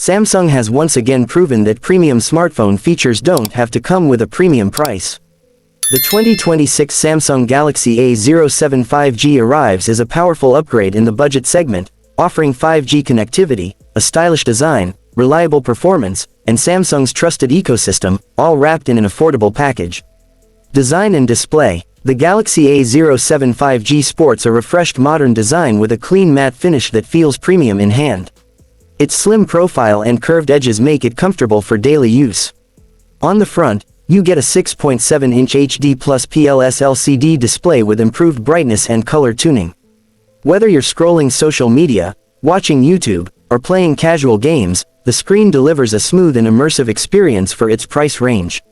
Samsung has once again proven that premium smartphone features don't have to come with a premium price. The 2026 Samsung Galaxy A07 5G arrives as a powerful upgrade in the budget segment, offering 5G connectivity, a stylish design, reliable performance, and Samsung's trusted ecosystem, all wrapped in an affordable package. Design and display. The Galaxy A07 5G sports a refreshed modern design with a clean matte finish that feels premium in hand. Its slim profile and curved edges make it comfortable for daily use. On the front, you get a 6.7-inch HD Plus PLS LCD display with improved brightness and color tuning. Whether you're scrolling social media, watching YouTube, or playing casual games, the screen delivers a smooth and immersive experience for its price range.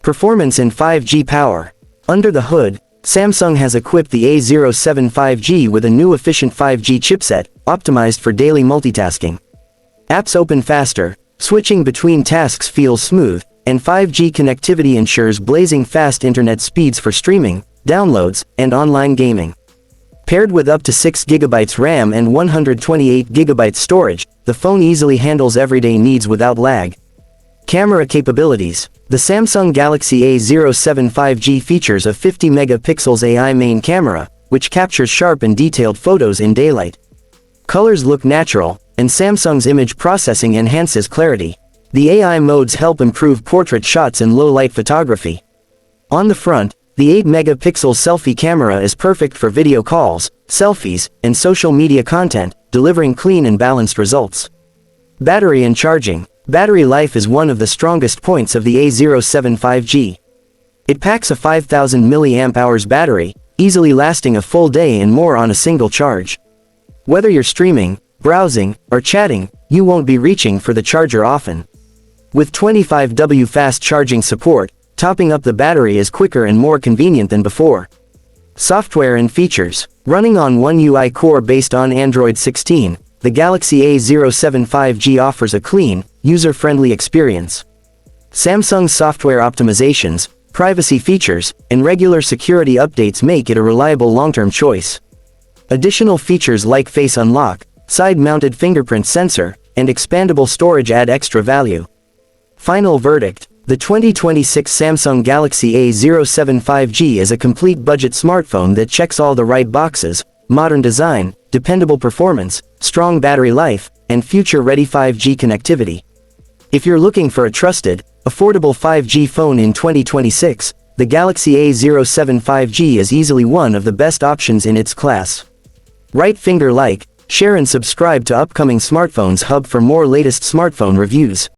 Performance and 5G power. Under the hood, Samsung has equipped the A07 5G with a new efficient 5G chipset, optimized for daily multitasking. Apps open faster, switching between tasks feels smooth, and 5G connectivity ensures blazing fast internet speeds for streaming, downloads, and online gaming. Paired with up to 6 GB RAM and 128 GB storage, the phone easily handles everyday needs without lag. Camera capabilities. The Samsung Galaxy A07 5G features a 50 megapixels AI main camera, which captures sharp and detailed photos in daylight. Colors look natural, and Samsung's image processing enhances clarity. The AI modes help improve portrait shots and low-light photography. On the front, the 8-megapixel selfie camera is perfect for video calls, selfies, and social media content, delivering clean and balanced results. Battery and charging. Battery life is one of the strongest points of the A07 5G. It packs a 5000 mAh battery, easily lasting a full day and more on a single charge. Whether you're streaming, browsing, or chatting, you won't be reaching for the charger often. With 25W fast charging support, topping up the battery is quicker and more convenient than before. Software and features. Running on One UI Core based on Android 16, the Galaxy A07 5G offers a clean, user-friendly experience. Samsung's software optimizations, privacy features, and regular security updates make it a reliable long-term choice. Additional features like Face Unlock, side-mounted fingerprint sensor, and expandable storage add extra value. Final verdict. The 2026 Samsung Galaxy A07 5G is a complete budget smartphone that checks all the right boxes: modern design, dependable performance, strong battery life, and future-ready 5G connectivity. If you're looking for a trusted, affordable 5G phone in 2026, the Galaxy A07 5G is easily one of the best options in its class. Right finger like, share and subscribe to upcoming Smartphones Hub for more latest smartphone reviews.